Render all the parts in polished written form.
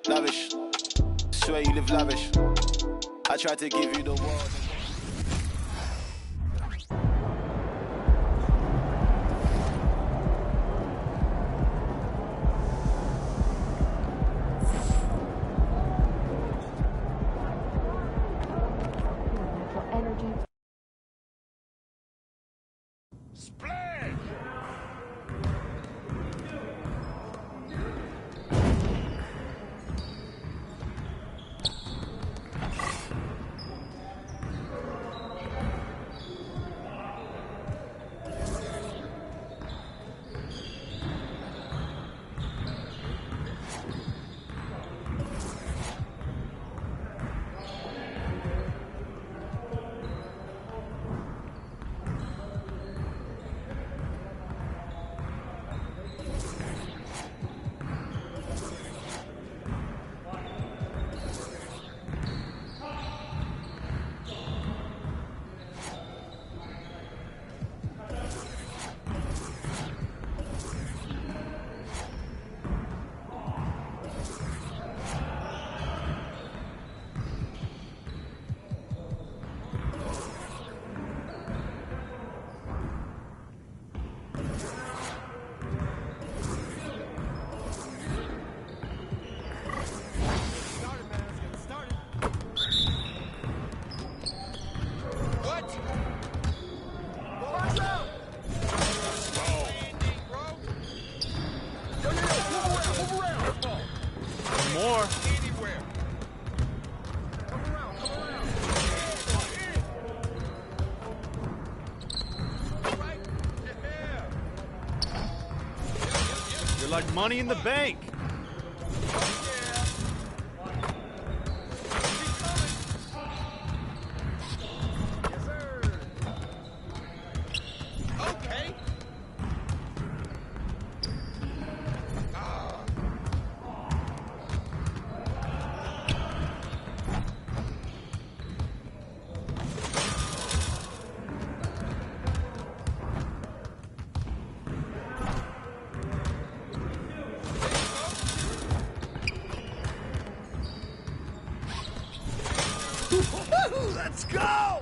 Lavish, swear you live lavish. I tried to give you the world. Like money in the bank. Let's go!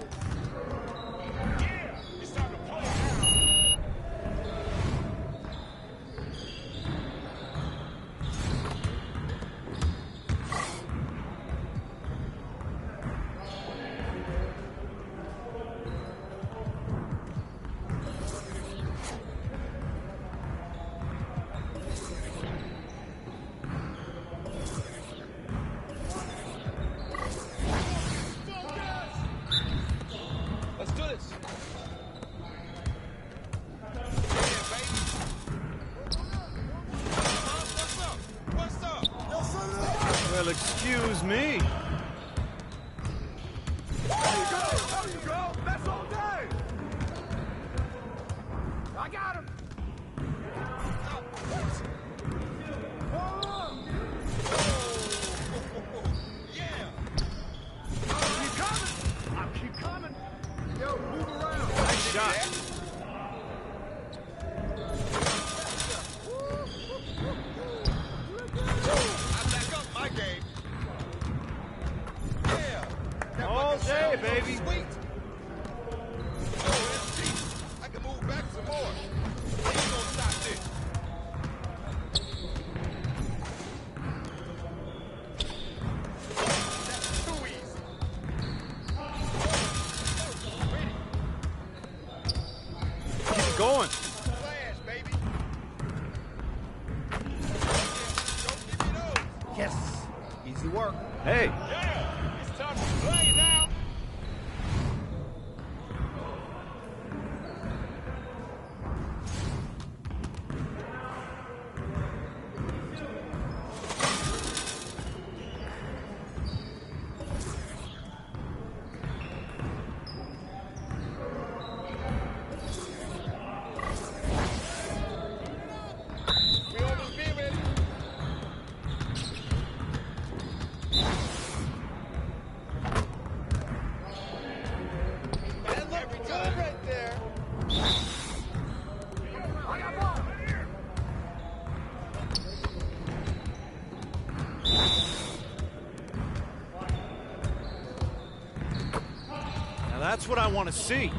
Well, excuse me. There you go! There you go! That's all day! I got him! Yeah! Keep coming! I keep coming! Yo, move around! Nice shot. All day, baby. Sweet. Oh, it's deep. I can move back some more. Ain't gonna stop this. That's too easy. Keep going. Flash, baby. Don't give me those. Yes, easy work. Hey. Yeah, it's time to play now. that's what I want to see.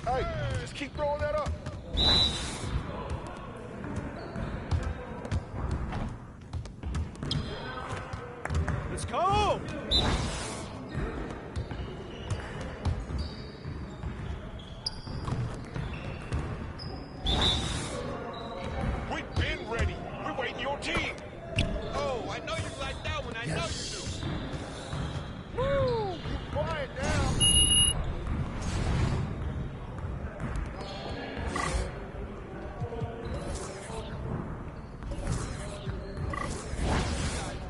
Hey, just keep throwing that up. Let's go! We've been ready. We're waiting your team. Oh, I know you like that one. I know you do. Woo! You quiet down.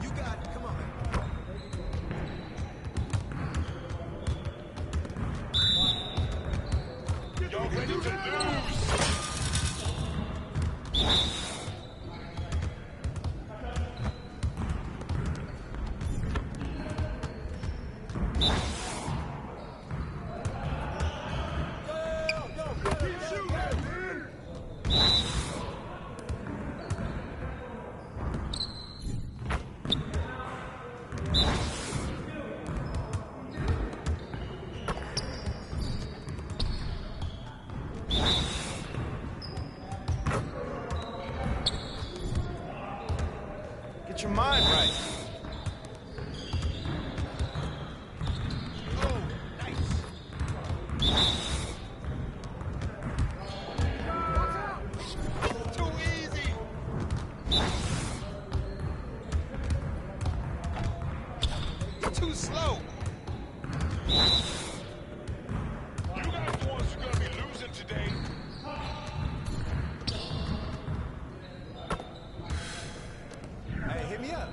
You got it. Come on. Y'all ready to lose? Get your mind right. Oh, nice. Too easy. You're too slow. You guys the ones who are gonna be losing today. Hey, hit me up.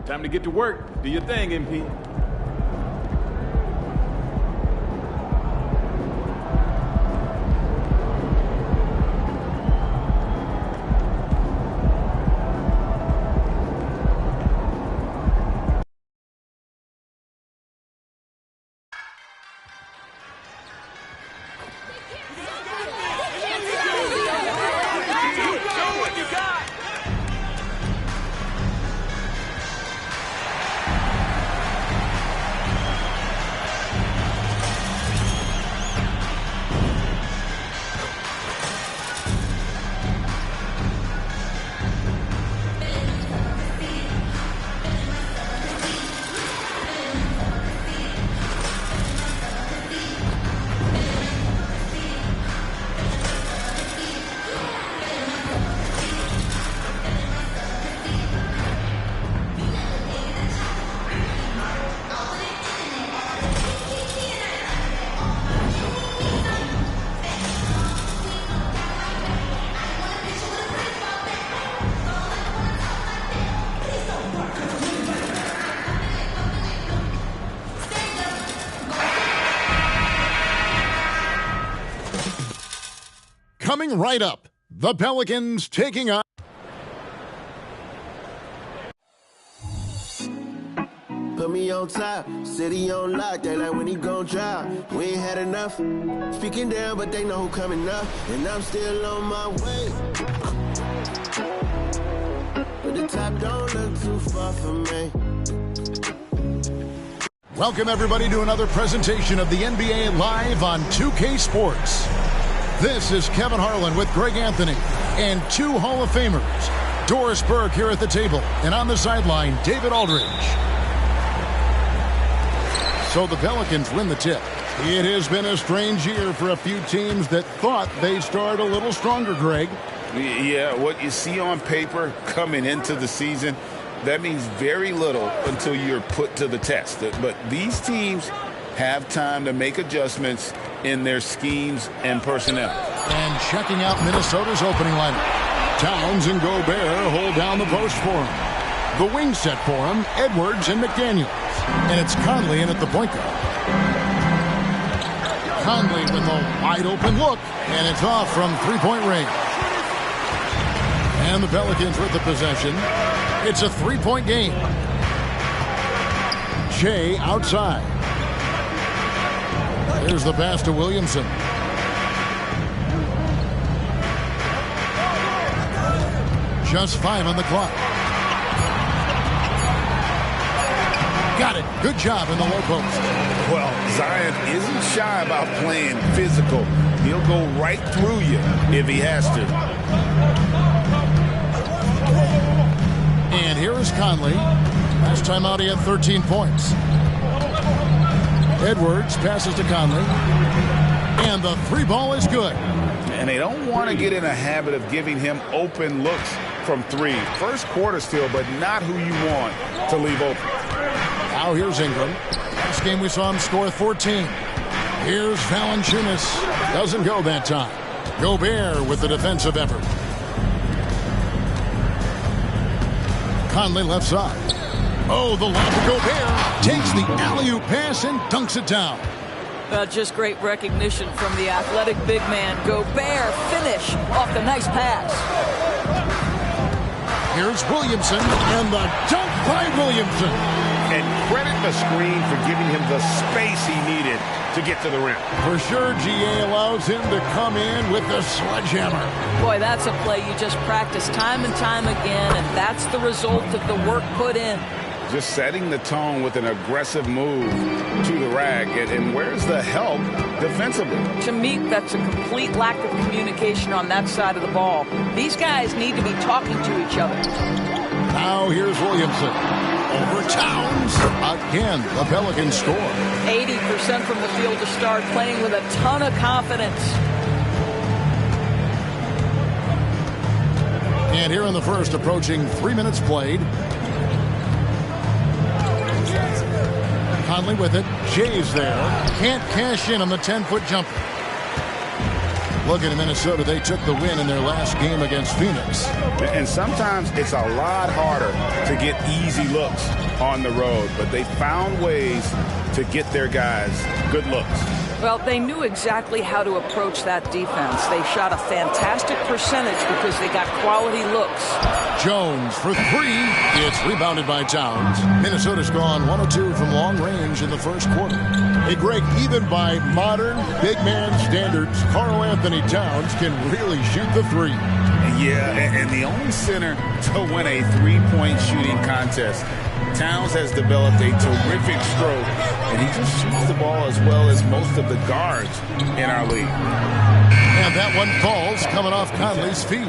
Time to get to work. Do your thing, MP. Coming right up, the Pelicans taking on... Put me on top, city on lock, they like when he gon' drop. We ain't had enough, speaking down, but they know who coming up. And I'm still on my way. But the top don't look too far from me. Welcome everybody to another presentation of the NBA Live on 2K Sports. This is Kevin Harlan with Greg Anthony and two Hall of Famers, Doris Burke here at the table, and on the sideline, David Aldridge. So the Pelicans win the tip. It has been a strange year for a few teams that thought they'd start a little stronger, Greg. Yeah, what you see on paper coming into the season, that means very little until you're put to the test. But these teams have time to make adjustments in their schemes and personnel. And checking out Minnesota's opening lineup. Towns and Gobert hold down the post for him. The wing set for him, Edwards and McDaniels. And it's Conley in at the point guard. Conley with a wide open look, and it's off from three-point range. And the Pelicans with the possession. It's a three-point game. Shea outside. Here's the pass to Williamson. Just 5 on the clock. Got it. Good job in the low post. Well, Zion isn't shy about playing physical. He'll go right through you if he has to. And here is Conley. Last time out he had 13 points. Edwards passes to Conley. And the three ball is good. And they don't want to get in a habit of giving him open looks from three. First quarter still, but not who you want to leave open. Now here's Ingram. Last game we saw him score 14. Here's Valanciunas. Doesn't go that time. Gobert with the defensive effort. Conley left side. Oh, the lob to Gobert. Takes the alley-oop pass and dunks it down. Just great recognition from the athletic big man. Gobert finish off the nice pass. Here's Williamson, and the dunk by Williamson. And credit the screen for giving him the space he needed to get to the rim. For sure, GA allows him to come in with the sledgehammer. Boy, that's a play you just practice time and time again, and that's the result of the work put in. Just setting the tone with an aggressive move to the rack. And where's the help defensively? To me, that's a complete lack of communication on that side of the ball. These guys need to be talking to each other. Now here's Williamson. Over Towns. Again, the Pelicans score. 80% from the field to start, playing with a ton of confidence. And here in the first, approaching 3 minutes played. Conley with it. Shea's there. Can't cash in on the 10-foot jumper. Looking at Minnesota, they took the win in their last game against Phoenix. And sometimes it's a lot harder to get easy looks on the road, but they found ways to get their guys good looks. Well, they knew exactly how to approach that defense. They shot a fantastic percentage because they got quality looks. Jones for three. It's rebounded by Towns. Minnesota's gone 1 of 2 from long range in the first quarter. Hey, Greg, even by modern big man standards, Karl Anthony Towns can really shoot the three. Yeah, and the only center to win a three-point shooting contest. Towns has developed a terrific stroke, and he just shoots the ball as well as most of the guards in our league. And that one falls coming off Conley's feet.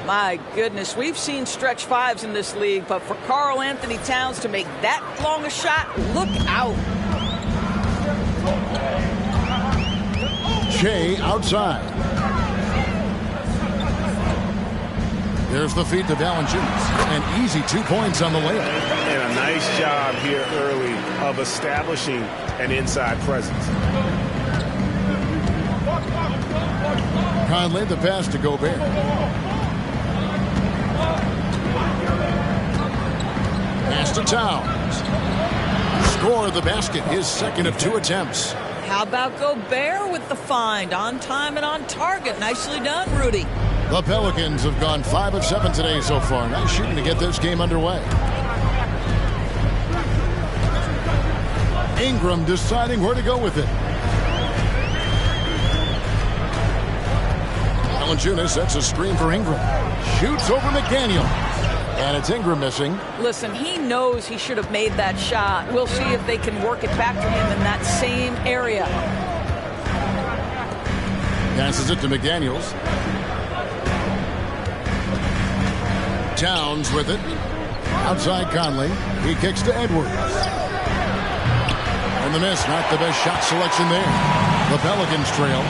My goodness, we've seen stretch fives in this league, but for Karl Anthony Towns to make that long a shot, look out. Shea outside. There's the feed to Valanciunas. An easy 2 points on the layup. And a nice job here early of establishing an inside presence. Conley, the pass to Gobert. Pass to Towns. Score the basket, his second of 2 attempts. How about Gobert with the find? On time and on target. Nicely done, Rudy. The Pelicans have gone 5 of 7 today so far. Nice shooting to get this game underway. Ingram deciding where to go with it. Valanciunas sets a screen for Ingram. Shoots over McDaniels. And it's Ingram missing. Listen, he knows he should have made that shot. We'll see if they can work it back to him in that same area. Passes it to McDaniels. Towns with it. Outside Conley. He kicks to Edwards. And the miss, not the best shot selection there. The Pelicans trail.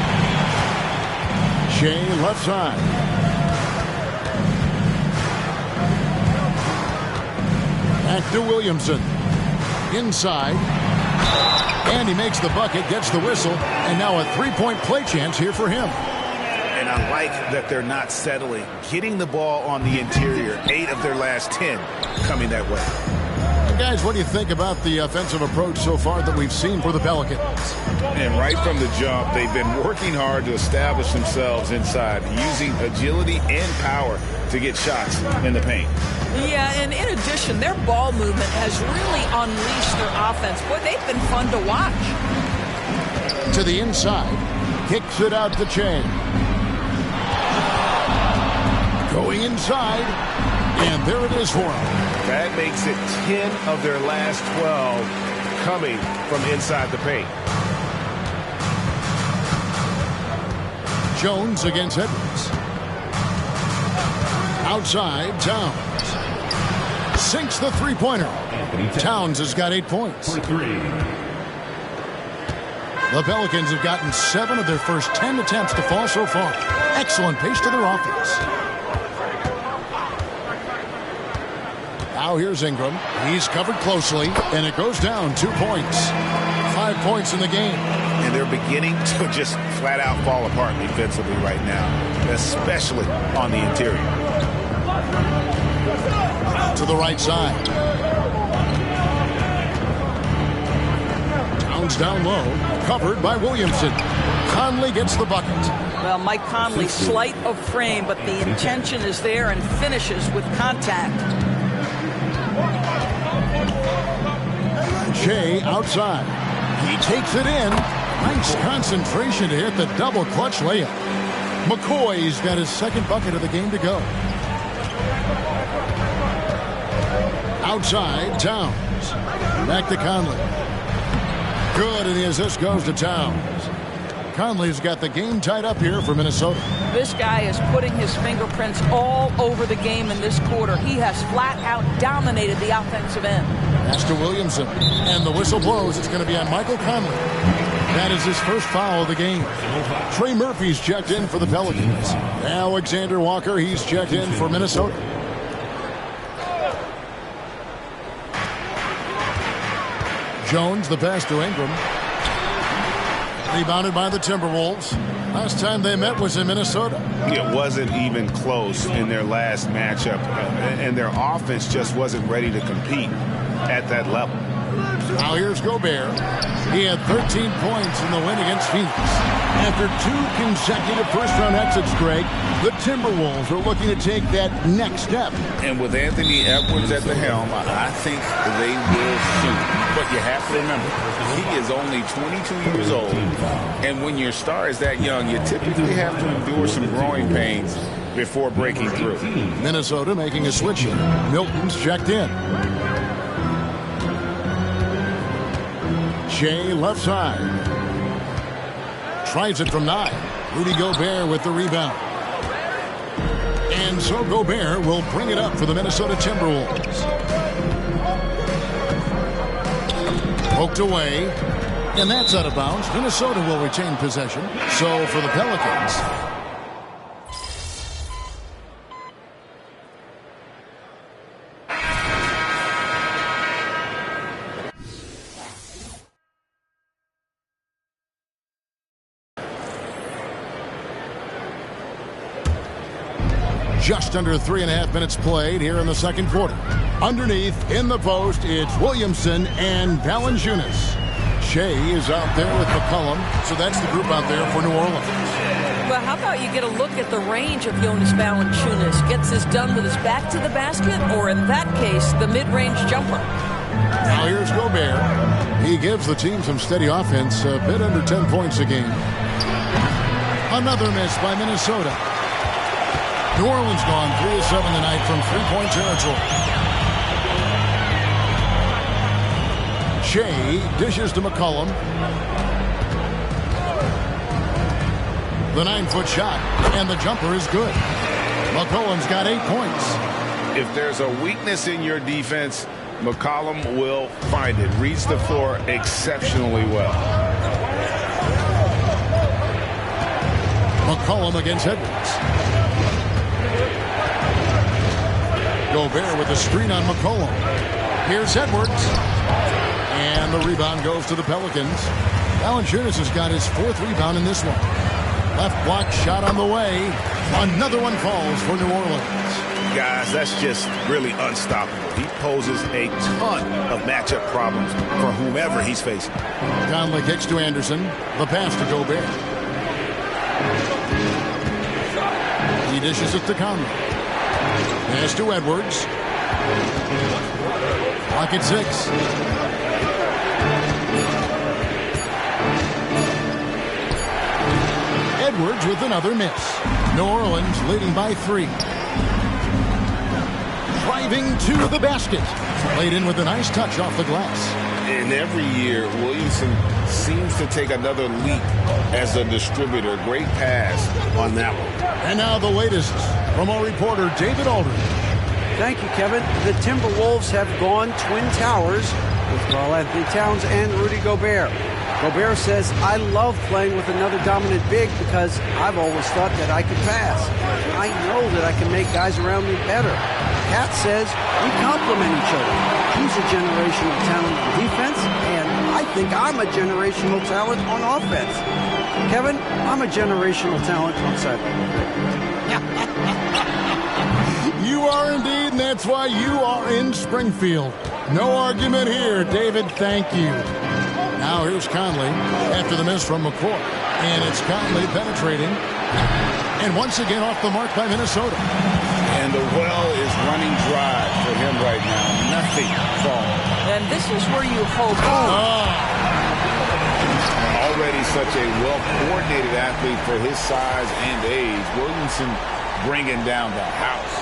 Shea left side. Back to Williamson. Inside. And he makes the bucket, gets the whistle, and now a three-point play chance here for him. And I like that they're not settling. Getting the ball on the interior, 8 of their last 10 coming that way. Guys, what do you think about the offensive approach so far that we've seen for the Pelicans? And right from the jump, they've been working hard to establish themselves inside, using agility and power to get shots in the paint. Yeah, and in addition, their ball movement has really unleashed their offense. Boy, they've been fun to watch. To the inside, kicks it out to Che. Going inside, and there it is for him. That makes it 10 of their last 12 coming from inside the paint. Jones against Edwards. Outside, Towns. Sinks the three-pointer. Towns has got 8 points. The Pelicans have gotten 7 of their first 10 attempts to fall so far. Excellent pace to their offense. Now here's Ingram. He's covered closely, and it goes down 2 points. 5 points in the game. And they're beginning to just flat out fall apart defensively right now, especially on the interior. To the right side. Towns down low, covered by Williamson. Conley gets the bucket. Well, Mike Conley, slight of frame, but the intention is there and finishes with contact. Shea outside. He takes it in. Nice concentration to hit the double clutch layup. McCoy's got his second bucket of the game to go. Outside, Towns. Back to Conley. Good, and the assist goes to Towns. Conley's got the game tied up here for Minnesota. This guy is putting his fingerprints all over the game in this quarter. He has flat out dominated the offensive end. Pass to Williamson, and the whistle blows. It's going to be on Michael Conley. That is his first foul of the game. Trey Murphy's checked in for the Pelicans. Alexander Walker, he's checked in for Minnesota. Jones, the pass to Ingram. Rebounded by the Timberwolves. Last time they met was in Minnesota. It wasn't even close in their last matchup, and their offense just wasn't ready to compete at that level. Now here's Gobert. He had 13 points in the win against Phoenix. After 2 consecutive first-round exits, Greg, the Timberwolves are looking to take that next step. And with Anthony Edwards at the helm, I think they will soon. But you have to remember, he is only 22 years old. And when your star is that young, you typically have to endure some growing pains before breaking through. Minnesota making a switch here. Milton's checked in. Shea left side. Tries it from 9. Rudy Gobert with the rebound. And so Gobert will bring it up for the Minnesota Timberwolves. Poked away. And that's out of bounds. Minnesota will retain possession. So for the Pelicans, just under 3.5 minutes played here in the second quarter. Underneath, in the post, it's Williamson and Valanciunas. Shea is out there with McCollum, so that's the group out there for New Orleans. Well, how about you get a look at the range of Jonas Valanciunas? Gets this done with his back to the basket, or in that case, the mid-range jumper. Now here's Gobert. He gives the team some steady offense, a bit under 10 points a game. Another miss by Minnesota. New Orleans gone 3 of 7 tonight from three-point territory. Shea dishes to McCollum. The 9-foot shot, and the jumper is good. McCollum's got 8 points. If there's a weakness in your defense, McCollum will find it. Reads the floor exceptionally well. McCollum against Edwards. Gobert with the screen on McCollum. Here's Edwards. And the rebound goes to the Pelicans. Valanciunas has got his 4th rebound in this one. Left block shot on the way. Another one falls for New Orleans. Guys, that's just really unstoppable. He poses a ton of matchup problems for whomever he's facing. Conley kicks to Anderson. The pass to Gobert. He dishes it to Conley. Pass to Edwards. Clock at 6. Edwards with another miss. New Orleans leading by 3. Driving to the basket. Laid in with a nice touch off the glass. And every year, Williamson seems to take another leap as a distributor. Great pass on that one. And now the latest from our reporter, David Aldridge. Thank you, Kevin. The Timberwolves have gone Twin Towers with Karl-Anthony Towns and Rudy Gobert. Gobert says, I love playing with another dominant big because I've always thought that I could pass. I know that I can make guys around me better. Cat says, we complement each other. He's a generational talent on defense, and I think I'm a generational talent on offense. Kevin, I'm a generational talent on sideline. You are indeed, and that's why you are in Springfield. No argument here, David. Thank you. Now here's Conley after the miss from McCoy. And it's Conley penetrating. And once again off the mark by Minnesota. And the well is running dry for him right now. Nothing falling. And this is where you hope. Already such a well-coordinated athlete for his size and age. Williamson bringing down the house.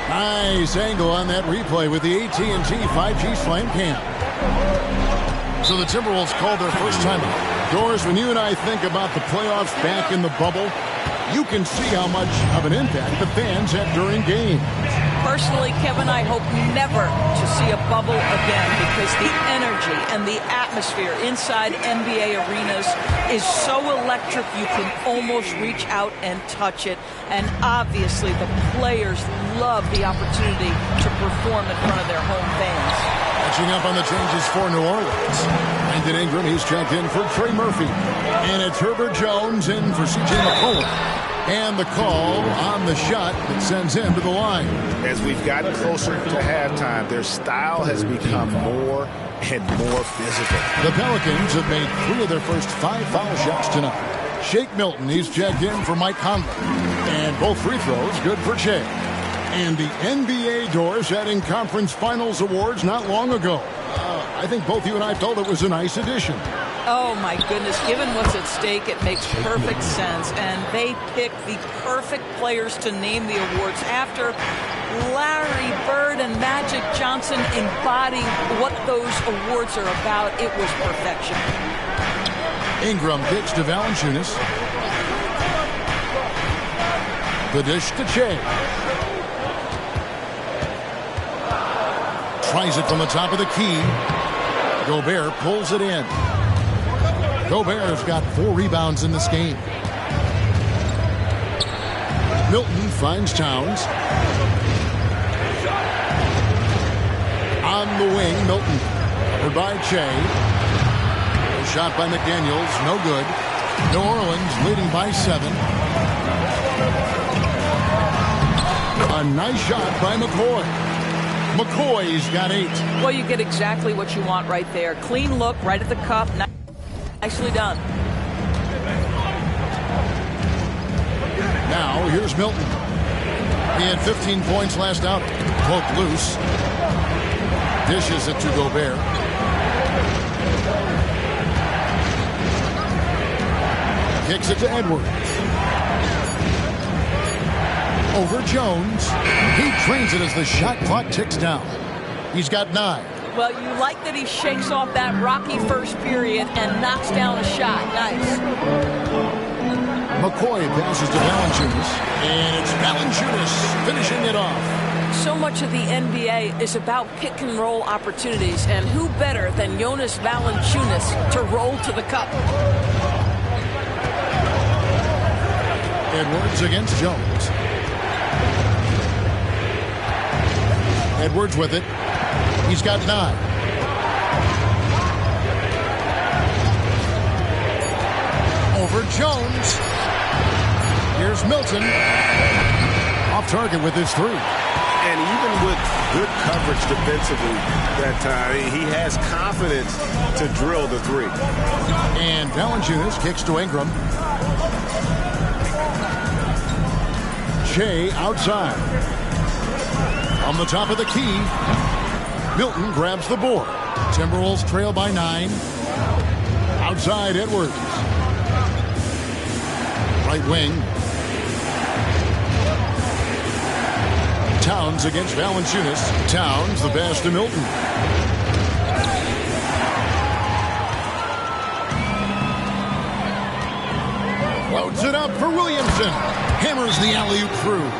Nice angle on that replay with the AT&T 5G Slam Cam. So the Timberwolves called their first timeout. Doris, when you and I think about the playoffs back in the bubble, you can see how much of an impact the fans had during games. Personally, Kevin, I hope never to see a bubble again because the energy and the atmosphere inside NBA arenas is so electric you can almost reach out and touch it. And obviously the players love the opportunity to perform in front of their home fans. Catching up on the changes for New Orleans. Brandon Ingram, he's checked in for Trey Murphy. And it's Herbert Jones in for C.J. McCollum. And the call on the shot that sends him to the line. As we've gotten closer to halftime, their style has become more and more physical. The Pelicans have made 3 of their first 5 foul shots tonight. Shake Milton, he's checked in for Mike Conley. And both free throws good for Shea. And the NBA Doors had in conference finals awards not long ago. I think both you and I felt it was a nice addition. Oh, my goodness. Given what's at stake, it makes perfect sense. And they picked the perfect players to name the awards after. Larry Bird and Magic Johnson embodying what those awards are about. It was perfection. Ingram kicks to Valanciunas. The dish to Che. Tries it from the top of the key. Gobert pulls it in. Gobert's got 4 rebounds in this game. Milton finds Towns. On the wing, Milton. Covered by Che. A shot by McDaniels, no good. New Orleans leading by 7. A nice shot by McCoy. McCoy's got 8. Well, you get exactly what you want right there. Clean look right at the cup. Nicely done. Now, here's Milton. He had 15 points last outing. Poked loose. Dishes it to Gobert. Kicks it to Edwards. Over Jones. He trains it as the shot clock ticks down. He's got 9. Well, you like that he shakes off that rocky first period and knocks down a shot. Nice. McCoy passes to Valanciunas. And it's Valanciunas finishing it off. So much of the NBA is about pick and roll opportunities. And who better than Jonas Valanciunas to roll to the cup? Edwards against Jones. Edwards with it. He's got 9. Over Jones. Here's Milton. Off target with his three. And even with good coverage defensively that time, he has confidence to drill the three. And Valanciunas kicks to Ingram. Shea outside. On the top of the key, Milton grabs the board. Timberwolves trail by 9. Outside, Edwards. Right wing. Towns against Valanciunas. Towns, the pass to Milton. Loads it up for Williamson. Hammers the alley-oop through.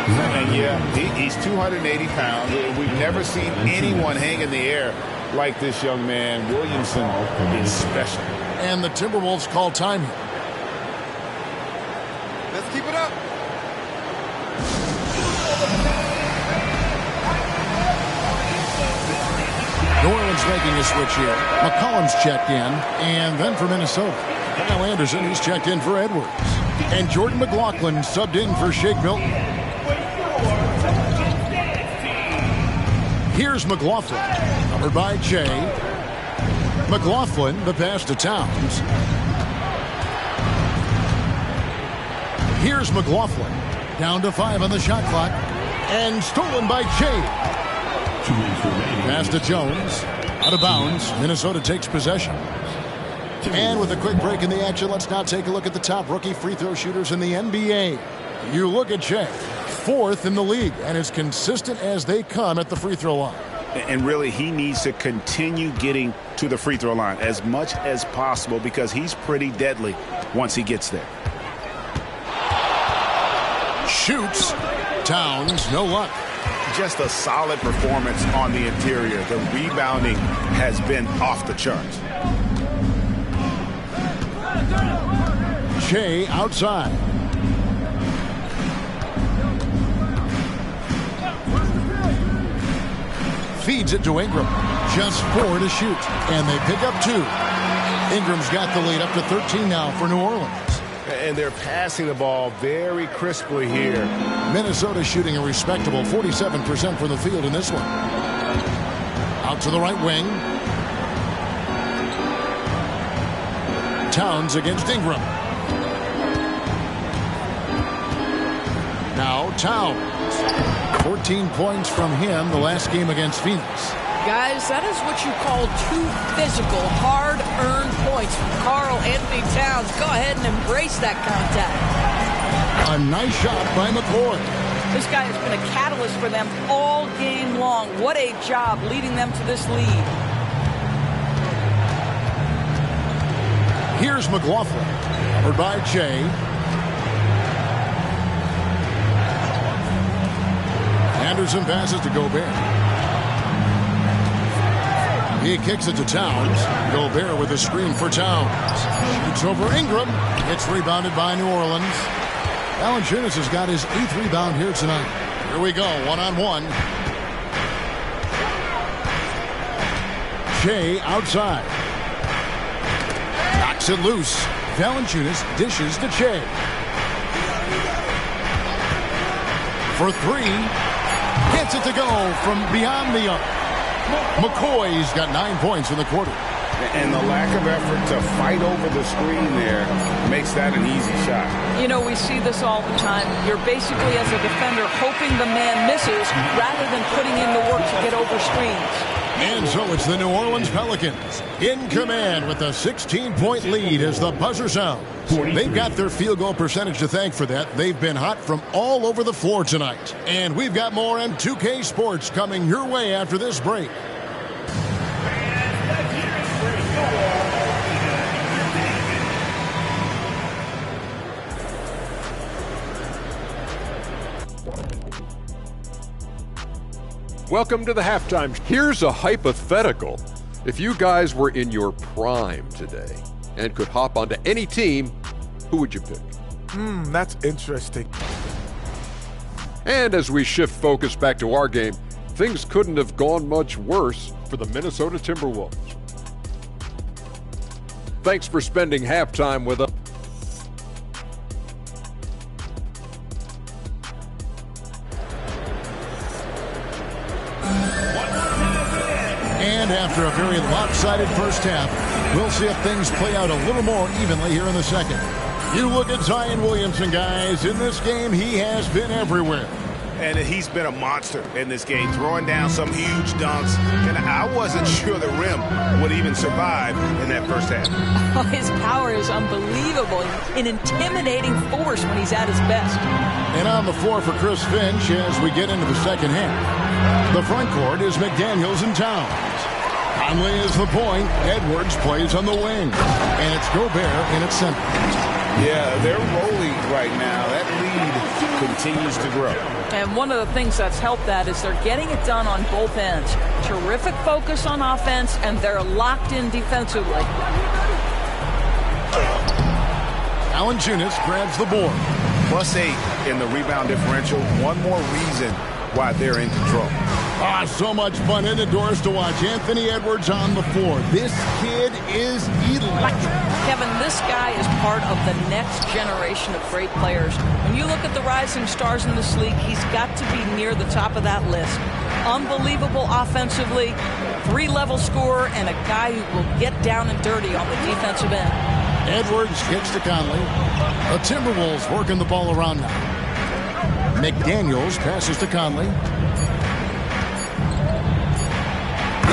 And yeah, he's 280 pounds. We've never seen anyone hang in the air like this young man. Williamson is special. And the Timberwolves call time here. Let's keep it up. New Orleans making a switch here. McCollum's checked in. And then for Minnesota, Kyle Anderson, he's checked in for Edwards. And Jordan McLaughlin subbed in for Shake Milton. Here's McLaughlin, covered by Shea. McLaughlin, the pass to Towns. Here's McLaughlin, down to 5 on the shot clock. And stolen by Shea. Pass to Jones. Out of bounds. Minnesota takes possession. And with a quick break in the action, let's now take a look at the top rookie free throw shooters in the NBA. You look at Shea, 4th in the league, and as consistent as they come at the free throw line. And really, he needs to continue getting to the free throw line as much as possible because he's pretty deadly once he gets there. Shoots. Towns, no luck. Just a solid performance on the interior. The rebounding has been off the charts. Shea outside. Feeds it to Ingram. Just 4 to shoot. And they pick up 2. Ingram's got the lead up to 13 now for New Orleans. And they're passing the ball very crisply here. Minnesota shooting a respectable 47% from the field in this one. Out to the right wing. Towns against Ingram. Now Towns. 14 points from him the last game against Phoenix. Guys, that is what you call 2 physical, hard-earned points from Karl Anthony Towns. Go ahead and embrace that contact. A nice shot by McCoy. This guy has been a catalyst for them all game long. What a job leading them to this lead. Here's McLaughlin, covered by Shea. Anderson passes to Gobert. He kicks it to Towns. Gobert with a screen for Towns. Shoots over Ingram. It's rebounded by New Orleans. Valanciunas has got his 8th rebound here tonight. Here we go, 1-on-1. Shea outside. Knocks it loose. Valanciunas dishes to Shea. For 3. Gets it to go from beyond the arc. McCoy's got 9 points in the quarter. And the lack of effort to fight over the screen there makes that an easy shot. You know, we see this all the time. You're basically, as a defender, hoping the man misses rather than putting in the work to get over screens. And so it's the New Orleans Pelicans in command with a 16-point lead as the buzzer sounds. They've got their field goal percentage to thank for that. They've been hot from all over the floor tonight. And we've got more M2K Sports coming your way after this break. Welcome to the halftime. Here's a hypothetical. If you guys were in your prime today and could hop onto any team, who would you pick? That's interesting. And as we shift focus back to our game, things couldn't have gone much worse for the Minnesota Timberwolves. Thanks for spending halftime with us. And after a very lopsided first half, we'll see if things play out a little more evenly here in the second. You look at Zion Williamson, guys. In this game, he has been everywhere. And he's been a monster in this game, throwing down some huge dunks. And I wasn't sure the rim would even survive in that first half. Oh, his power is unbelievable. An intimidating force when he's at his best. And on the floor for Chris Finch as we get into the second half. The front court is McDaniels and Towns. Conley is the point. Edwards plays on the wing. And it's Gobert in its center. Yeah, they're rolling right now. That lead continues to grow. And one of the things that's helped that is they're getting it done on both ends. Terrific focus on offense, and they're locked in defensively. Valanciunas grabs the board. +8 in the rebound differential. One more reason why they're in control. So much fun in the doors to watch. Anthony Edwards on the floor. This kid is electric. Kevin, this guy is part of the next generation of great players. When you look at the rising stars in this league, he's got to be near the top of that list. Unbelievable offensively, 3-level scorer, and a guy who will get down and dirty on the defensive end. Edwards gets to Conley. The Timberwolves working the ball around now. McDaniels passes to Conley.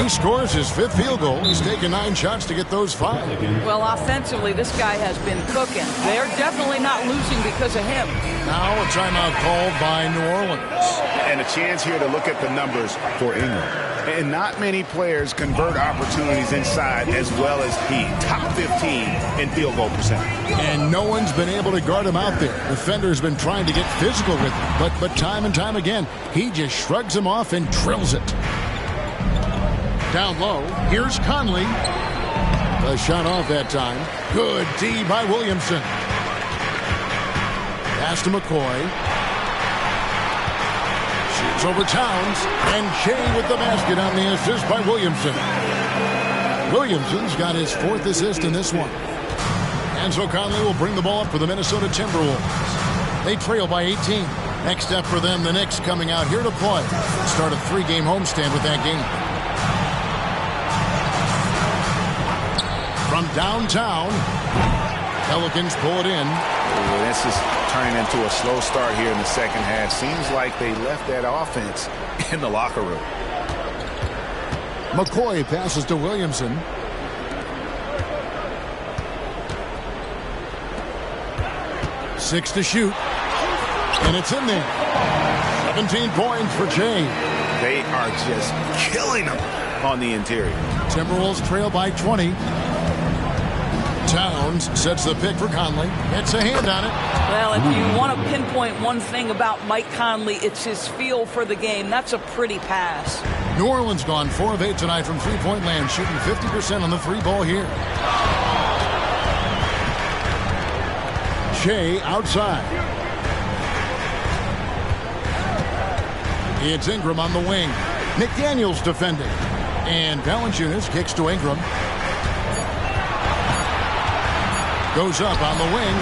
He scores his 5th field goal. He's taken 9 shots to get those 5. Well, offensively, this guy has been cooking. They're definitely not losing because of him. Now a timeout called by New Orleans. And a chance here to look at the numbers for England. And not many players convert opportunities inside as well as he. Top 15 in field goal percentage. And no one's been able to guard him out there. Defender's been trying to get physical with him. But time and time again, he just shrugs him off and drills it. Down low, here's Conley. The shot off that time. Good D by Williamson. Pass to McCoy. Shoots over Towns. And Shea with the basket on the assist by Williamson. Williamson's got his 4th assist in this one. And so Conley will bring the ball up for the Minnesota Timberwolves. They trail by 18. Next step for them, the Knicks coming out here to play. Start a 3-game homestand with that game. From downtown, Pelicans pull it in. This is turning into a slow start here in the second half. Seems like they left that offense in the locker room. McCoy passes to Williamson. Six to shoot. And it's in there. 17 points for Jay. They are just killing them on the interior. Timberwolves trail by 20. Towns sets the pick for Conley. Gets a hand on it. Well, if you want to pinpoint one thing about Mike Conley, it's his feel for the game. That's a pretty pass. New Orleans gone 4 of 8 tonight from three-point land, shooting 50% on the 3-ball here. Shea outside. It's Ingram on the wing. McDaniels defending. And Valanciunas kicks to Ingram. Goes up on the wing.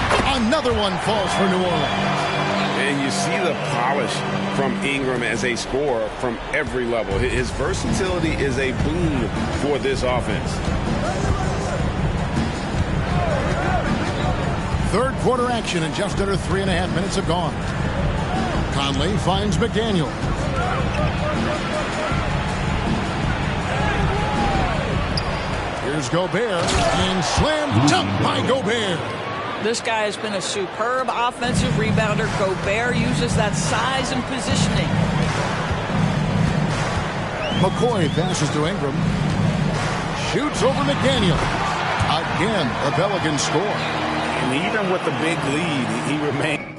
Another one falls for New Orleans. And you see the polish from Ingram as a scorer from every level. His versatility is a boon for this offense. Third quarter action and just under 3.5 minutes have gone. Conley finds McDaniel. Here's Gobert, and slam dunk by Gobert. This guy has been a superb offensive rebounder. Gobert uses that size and positioning. McCoy passes to Ingram. Shoots over McDaniel. Again, the Pelicans score. And even with the big lead, he remains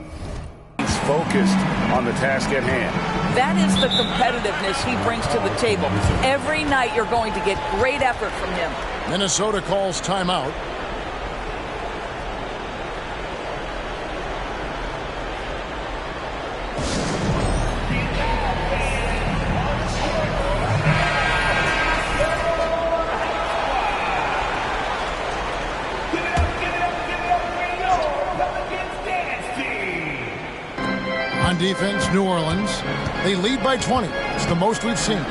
focused on the task at hand. That is the competitiveness he brings to the table. Every night you're going to get great effort from him. Minnesota calls timeout. On defense, New Orleans. They lead by 20. It's the most we've seen.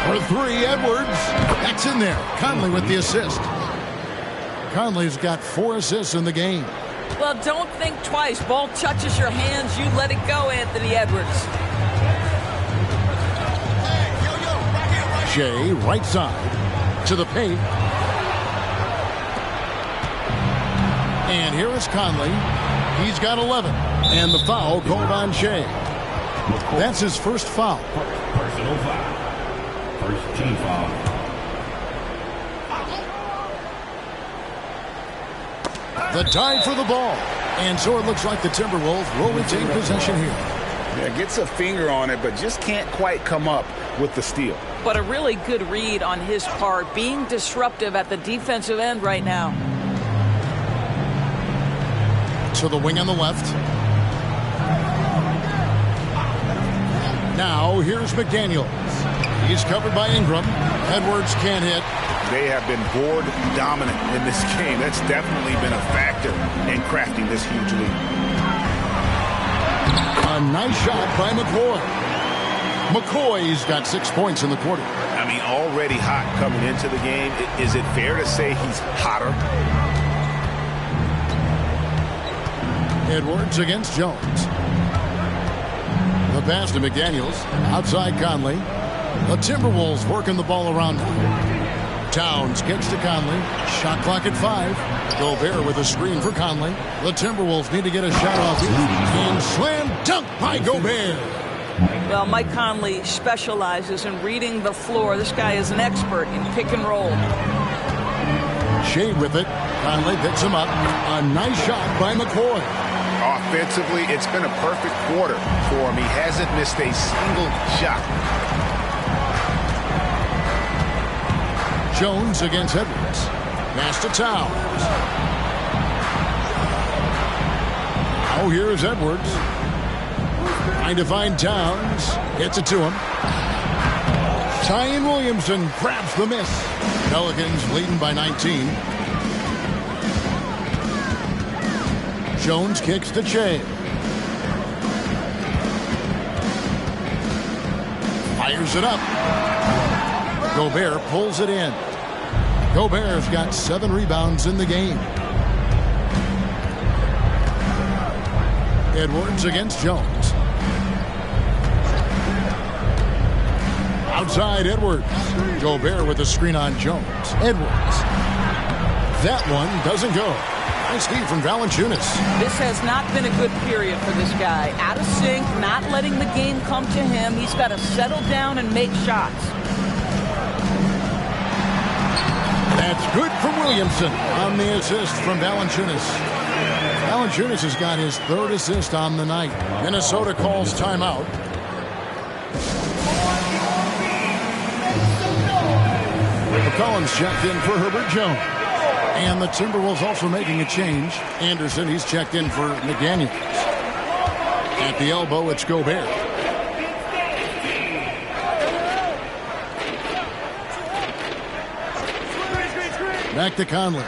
For three, Edwards. That's in there. Conley with the assist. Conley's got 4 assists in the game. Well, don't think twice. Ball touches your hands, you let it go, Anthony Edwards. Shea, right side, to the paint. And here is Conley. He's got 11. And the foul called on Shea. That's his first foul. Personal foul. First team foul. The tie for the ball. And so it looks like the Timberwolves will retain possession here. Yeah, gets a finger on it, but just can't quite come up with the steal. But a really good read on his part, being disruptive at the defensive end right now. To the wing on the left. Now here's McDaniels. He's covered by Ingram. Edwards can't hit. They have been board dominant in this game. That's definitely been a factor in crafting this huge lead. A nice shot by McCoy. McCoy's got 6 points in the quarter. I mean, already hot coming into the game. Is it fair to say he's hotter? Edwards against Jones. The pass to McDaniels. Outside Conley. The Timberwolves working the ball around now. Towns kicks to Conley. Shot clock at 5. Gobert with a screen for Conley. The Timberwolves need to get a shot off here. And slam dunk by Gobert. Well, Mike Conley specializes in reading the floor. This guy is an expert in pick and roll. Shea with it. Conley picks him up. A nice shot by McCoy. Offensively, it's been a perfect quarter for him. He hasn't missed a single shot. Jones against Edwards. Pass to Towns. Oh, here's Edwards. Trying to find Towns. Gets it to him. Zion Williamson grabs the miss. Pelicans leading by 19. Jones kicks to Shea. Fires it up. Gobert pulls it in. Gobert's got 7 rebounds in the game. Edwards against Jones. Outside Edwards. Gobert with a screen on Jones. Edwards. That one doesn't go. Nice feed from Valanciunas. This has not been a good period for this guy. Out of sync, not letting the game come to him. He's got to settle down and make shots. That's good from Williamson on the assist from Valanciunas. Valanciunas has got his 3rd assist on the night. Minnesota calls timeout. McCollum's checked in for Herbert Jones. And the Timberwolves also making a change. Anderson, he's checked in for McDaniels. At the elbow, it's Gobert. Back to Conley.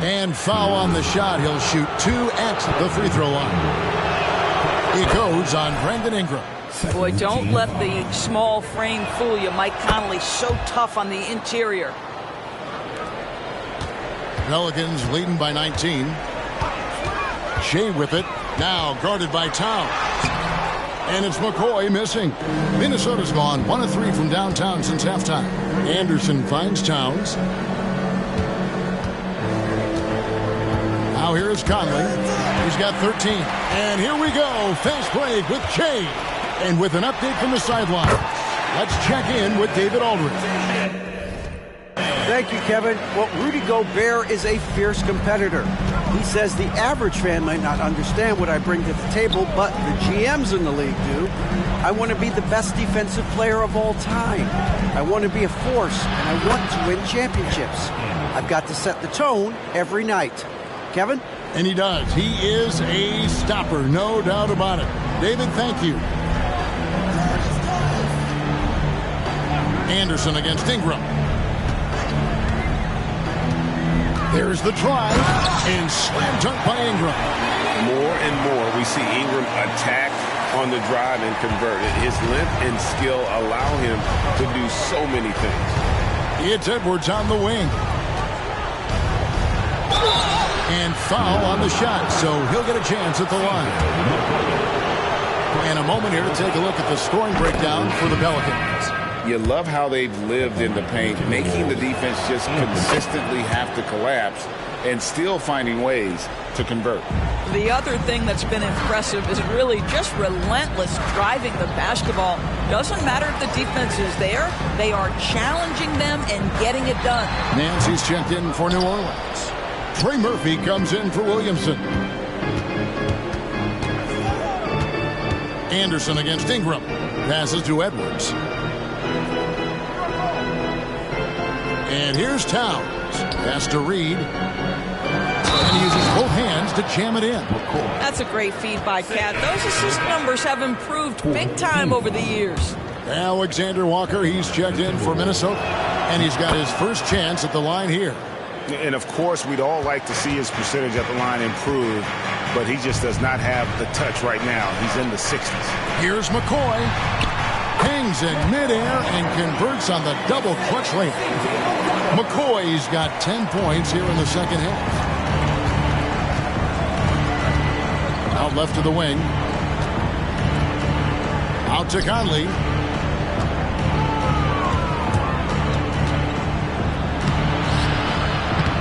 And foul on the shot. He'll shoot 2 at the free throw line. He goes on Brandon Ingram. Boy, don't let the small frame fool you. Mike Conley so tough on the interior. Pelicans leading by 19. Shea with it. Now guarded by Towns. And it's McCoy missing. Minnesota's gone 1 of 3 from downtown since halftime. Anderson finds Towns. Now here's Conley. He's got 13. And here we go. Fast break with Shea. And with an update from the sideline, let's check in with David Aldridge. Thank you, Kevin. Well, Rudy Gobert is a fierce competitor. He says the average fan might not understand what I bring to the table, but the GMs in the league do. I want to be the best defensive player of all time. I want to be a force, and I want to win championships. I've got to set the tone every night. Kevin? And he does. He is a stopper, no doubt about it. David, thank you. Anderson against Ingram. There's the try, and slam dunk by Ingram. More and more we see Ingram attack on the drive and convert. His length and skill allow him to do so many things. It's Edwards on the wing. And foul on the shot, so he'll get a chance at the line. And a moment here to take a look at the scoring breakdown for the Pelicans. You love how they've lived in the paint, making the defense just consistently have to collapse and still finding ways to convert. The other thing that's been impressive is really just relentless driving the basketball. Doesn't matter if the defense is there, they are challenging them and getting it done. Nancy's checked in for New Orleans. Trey Murphy comes in for Williamson. Anderson against Ingram. Passes to Edwards. And here's Towns. Pass to Reed. And he uses both hands to jam it in. That's a great feed by Cat. Those assist numbers have improved big time over the years. Alexander Walker, he's checked in for Minnesota. And he's got his first chance at the line here. And, of course, we'd all like to see his percentage at the line improve, but he just does not have the touch right now. He's in the 60s. Here's McCoy. Hangs in midair and converts on the double clutch layup. McCoy's got 10 points here in the second half. Out left to the wing. Out to Conley.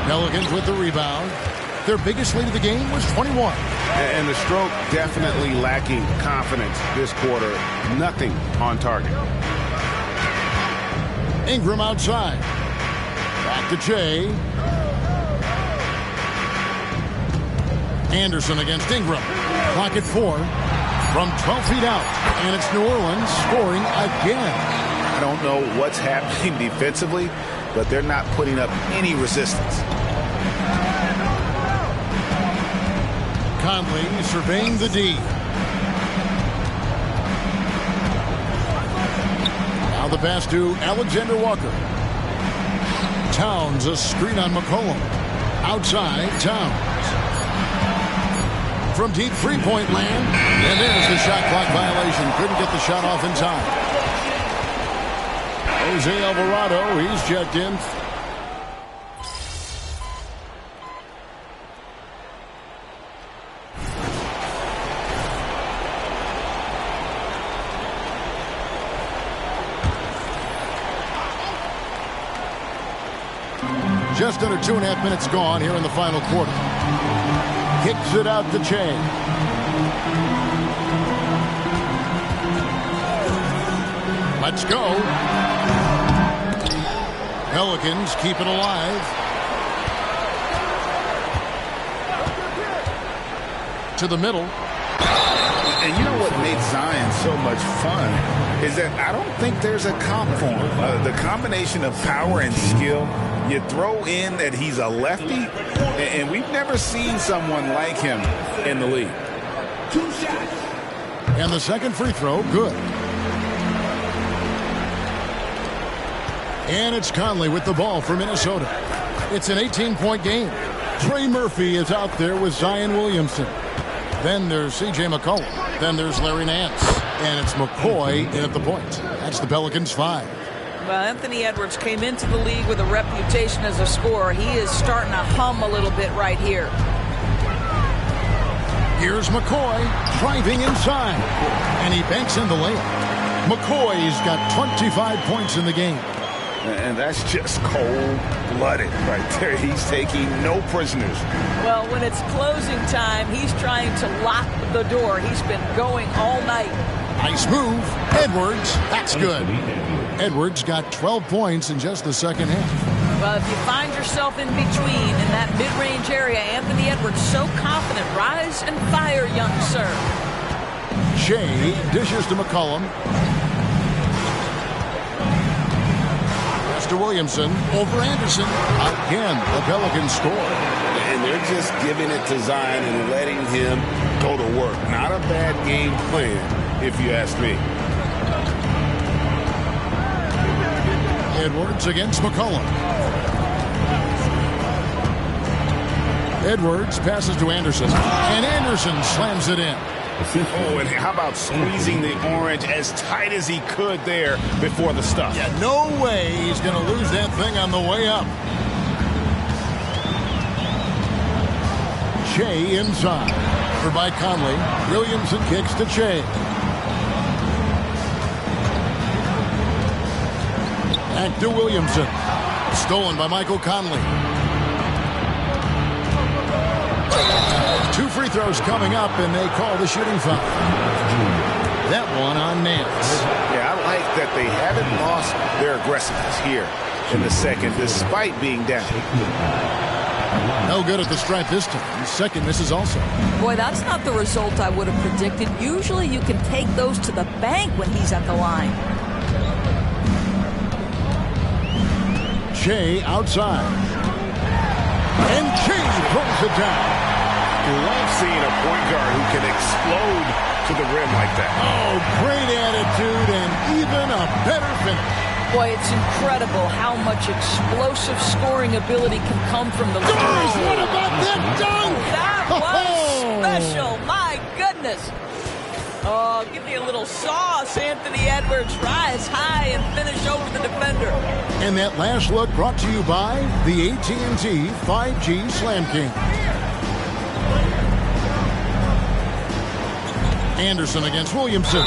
Pelicans with the rebound. Their biggest lead of the game was 21. And the stroke definitely lacking confidence this quarter. Nothing on target. Ingram outside. Back to Jay. Anderson against Ingram. Clock at 4. From 12 feet out. And it's New Orleans scoring again. I don't know what's happening defensively, but they're not putting up any resistance. Conley surveying the D. Now the pass to Alexander Walker. Towns, a screen on McCollum. Outside, Towns. From deep three-point land. And there's the shot clock violation. Couldn't get the shot off in time. Jose Alvarado, he's checked in. Just under 2.5 minutes gone here in the final quarter. Kicks it out to Che. Let's go. Pelicans keep it alive. To the middle. And you know what made Zion so much fun is that I don't think there's a comp for him. The combination of power and skill, you throw in that he's a lefty, and we've never seen someone like him in the league. 2 shots. And the second free throw, good. And it's Conley with the ball for Minnesota. It's an 18-point game. Trey Murphy is out there with Zion Williamson. Then there's C.J. McCollum. Then there's Larry Nance. And it's McCoy in at the point. That's the Pelicans 5. Well, Anthony Edwards came into the league with a reputation as a scorer. He is starting to hum a little bit right here. Here's McCoy driving inside. And he banks in the layup. McCoy's got 25 points in the game. And that's just cold-blooded right there. He's taking no prisoners. Well, when it's closing time, he's trying to lock the door. He's been going all night. Nice move. Edwards. That's good. Edwards got 12 points in just the second half. Well, if you find yourself in between in that mid-range area, Anthony Edwards so confident. Rise and fire, young sir. Shea dishes to McCollum. To Williamson over Anderson. Again, the Pelicans score. And they're just giving it to Zion and letting him go to work. Not a bad game plan, if you ask me. Edwards against McCollum. Edwards passes to Anderson. And Anderson slams it in. Oh, and how about squeezing the orange as tight as he could there before the stuff? Yeah, no way he's going to lose that thing on the way up. Che inside. For by Conley. Williamson kicks to Che. Back to Williamson. Stolen by Michael Conley. 2 free throws coming up, and they call the shooting foul. That one on Nance. Yeah, I like that they haven't lost their aggressiveness here in the second, despite being down. No good at the stripe this time. Second misses also. Boy, that's not the result I would have predicted. Usually you can take those to the bank when he's at the line. Che outside. And Che throws it down. Love seeing a point guard who can explode to the rim like that. Oh, great attitude and even a better finish. Boy, it's incredible how much explosive scoring ability can come from the Guys, what about that dunk? That was special. My goodness. Oh, give me a little sauce, Anthony Edwards. Rise high and finish over the defender. And that last look brought to you by the AT&T 5G Slam King. Anderson against Williamson.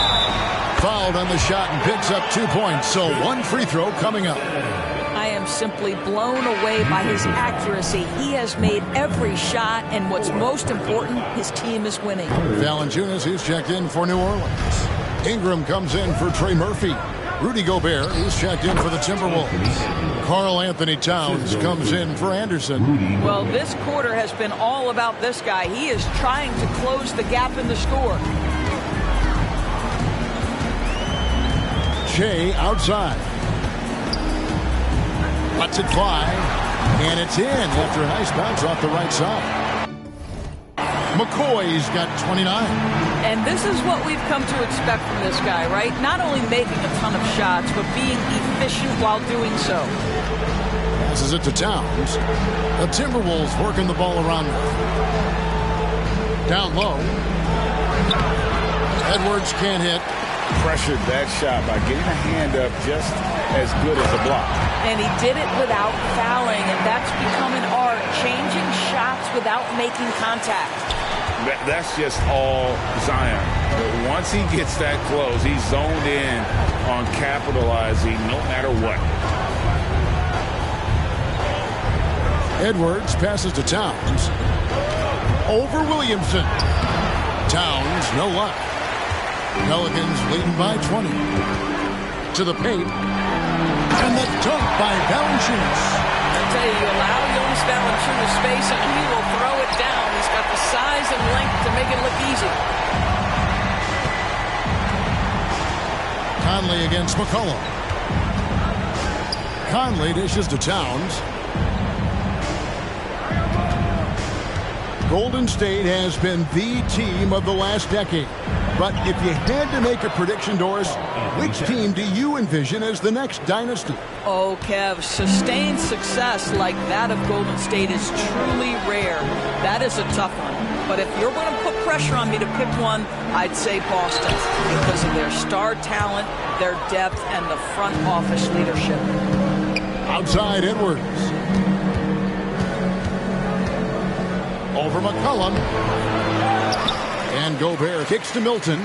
Fouled on the shot and picks up 2 points. So 1 free throw coming up. I am simply blown away by his accuracy. He has made every shot, and what's most important, his team is winning. Valanciunas is checked in for New Orleans. Ingram comes in for Trey Murphy. Rudy Gobert is checked in for the Timberwolves. Karl Anthony Towns comes in for Anderson. Well, this quarter has been all about this guy. He is trying to close the gap in the score. Che outside. Lets it fly. And it's in after a nice bounce off the right side. McCoy's got 29. And this is what we've come to expect from this guy, right? Not only making a ton of shots, but being efficient while doing so. Passes it to Towns. The Timberwolves working the ball around him. Down low. Edwards can't hit. Pressured that shot by getting a hand up just as good as a block. And he did it without fouling, and that's become an art, changing shots without making contact. That's just all Zion. But once he gets that close, he's zoned in on capitalizing no matter what. Edwards passes to Towns. Over Williamson. Towns, no luck. Pelicans leading by 20. To the paint. And the dunk by Valanciunas. I tell you, allow Jonas Valanciunas space and he will throw it down. He's got the size and length to make it look easy. Conley against McCollum. Conley dishes to Towns. Golden State has been the team of the last decade. But if you had to make a prediction, Doris, which team do you envision as the next dynasty? Oh, Kev, sustained success like that of Golden State is truly rare. That is a tough one. But if you're going to put pressure on me to pick one, I'd say Boston because of their star talent, their depth, and the front office leadership. Outside Edwards. Over McCollum. And Gobert kicks to Milton.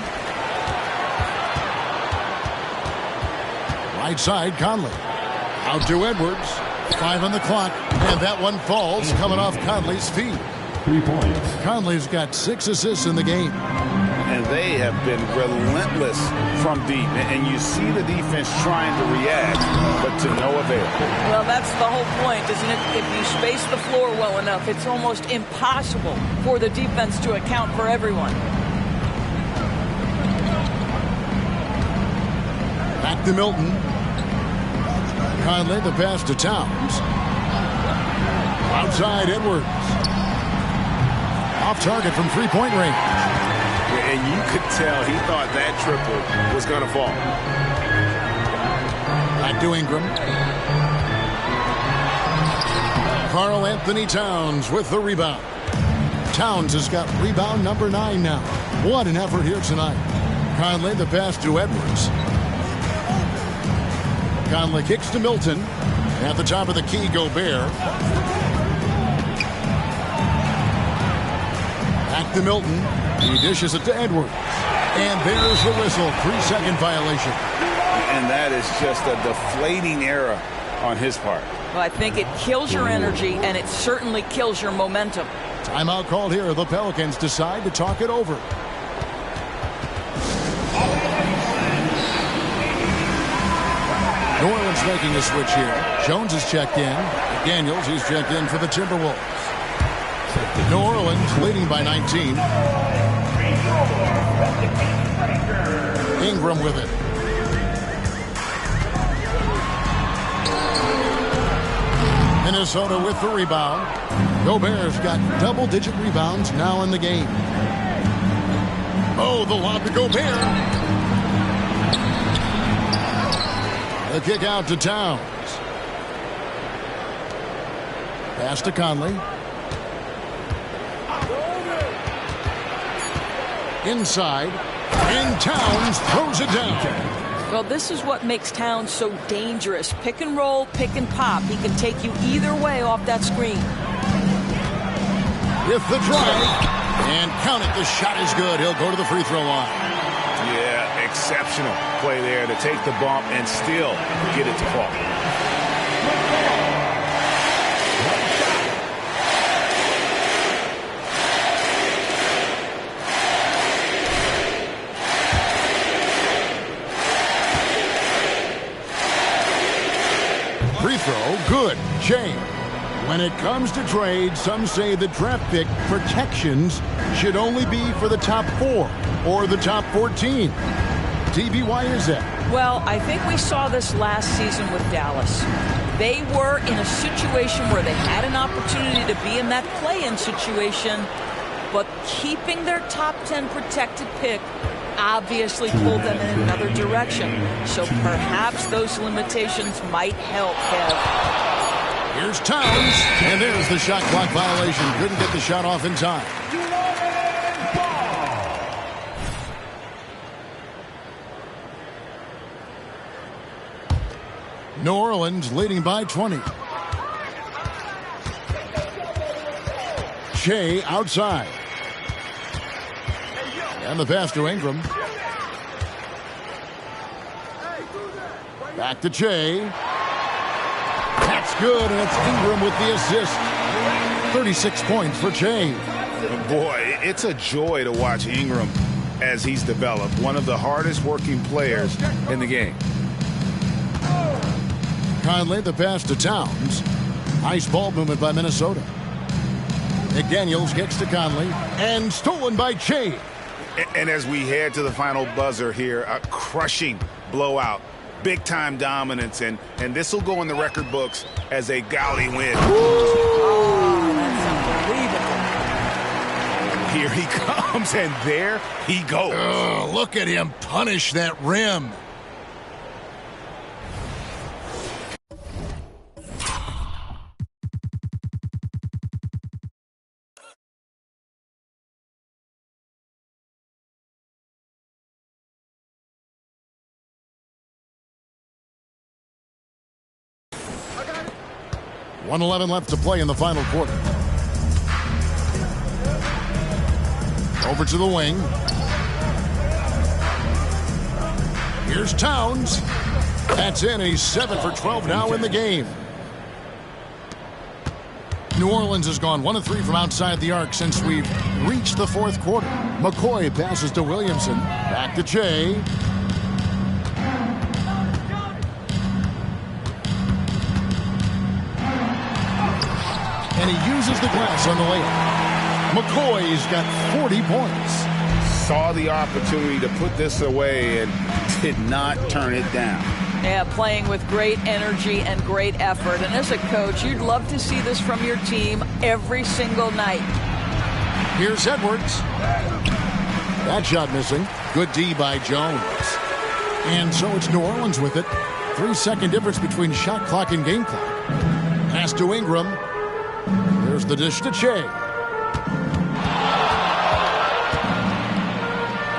Right side, Conley. Out to Edwards. 5 on the clock. And that one falls coming off Conley's feet. 3 points. Conley's got 6 assists in the game. And they have been relentless from deep. And you see the defense trying to react, but to no avail. Well, that's the whole point, isn't it? If you space the floor well enough, it's almost impossible for the defense to account for everyone. Back to Milton. Conley, the pass to Towns. Outside Edwards. Off target from three-point range. And you could tell he thought that triple was going to fall. Back to Ingram. Karl Anthony Towns with the rebound. Towns has got rebound number 9 now. What an effort here tonight. Conley, the pass to Edwards. Conley kicks to Milton. At the top of the key, Gobert. Back to Milton. He dishes it to Edwards. And there's the whistle. 3-second violation. And that is just a deflating error on his part. Well, I think it kills your energy, and it certainly kills your momentum. Timeout called here. The Pelicans decide to talk it over. New Orleans making a switch here. Jones is checked in. Daniels, he's checked in for the Timberwolves. New Orleans leading by 19. Ingram with it. Minnesota with the rebound. Gobert's got double-digit rebounds now in the game. Oh, the lob to Gobert. The kick out to Towns. Pass to Conley. Inside. And Towns throws it down. Well, this is what makes Towns so dangerous. Pick and roll, pick and pop. He can take you either way off that screen. With the drive. And count it. The shot is good. He'll go to the free throw line. Yeah, exceptional play there to take the bump and still get it to fall. Free throw, good. Jay. When it comes to trades, some say the draft pick protections should only be for the top 4 or the top 14. DB, why is that? Well, I think we saw this last season with Dallas. They were in a situation where they had an opportunity to be in that play-in situation, but keeping their top 10 protected pick obviously pulled them in another direction. So perhaps those limitations might help, Kev. Here's Towns, and there's the shot clock violation. Couldn't get the shot off in time. New Orleans leading by 20. Shea outside. And the pass to Ingram. Back to Shea. That's good, and it's Ingram with the assist. 36 points for Shea. Boy, it's a joy to watch Ingram as he's developed. One of the hardest working players in the game. Conley, the pass to Towns. Nice ball movement by Minnesota. McDaniels kicks to Conley. And stolen by Shea. And as we head to the final buzzer here, a crushing blowout. Big-time dominance, and this will go in the record books as a gaudy win. Oh, that's unbelievable. Here he comes, and there he goes. Oh, look at him punish that rim. .111 left to play in the final quarter. Over to the wing. Here's Towns. That's in. He's 7 for 12 now in the game. New Orleans has gone 1 of 3 from outside the arc since we've reached the fourth quarter. McCoy passes to Williamson. Back to Shea. And he uses the glass on the layup. McCoy's got 40 points. Saw the opportunity to put this away and did not turn it down. Yeah, playing with great energy and great effort. And as a coach, you'd love to see this from your team every single night. Here's Edwards. That shot missing. Good D by Jones. And so it's New Orleans with it. 3-second difference between shot clock and game clock. Pass to Ingram. There's the dish to Shea.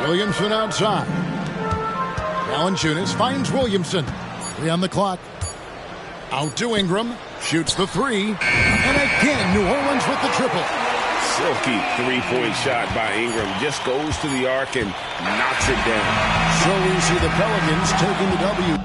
Williamson outside. Valanciunas finds Williamson. 3 on the clock. Out to Ingram. Shoots the 3. And again, New Orleans with the triple. Silky three-point shot by Ingram. Just goes to the arc and knocks it down. So we see the Pelicans taking the W.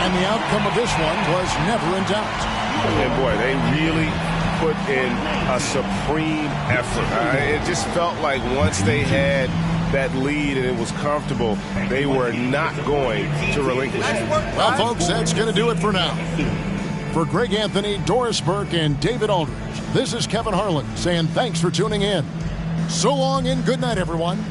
And the outcome of this one was never in doubt. And boy, they really put in a supreme effort. It just felt like once they had that lead and it was comfortable, they were not going to relinquish it. Well, folks, that's going to do it for now. For Greg Anthony, Doris Burke, and David Aldridge, this is Kevin Harlan saying thanks for tuning in. So long and good night, everyone.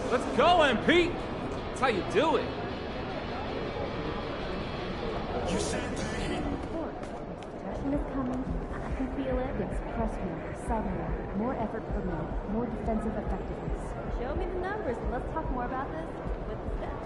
Let's go, MP! That's how you do it. You said Protection is coming. I can feel it. It's press more, sub more effort per minute, more defensive effectiveness. Show me the numbers and let's talk more about this with the stats.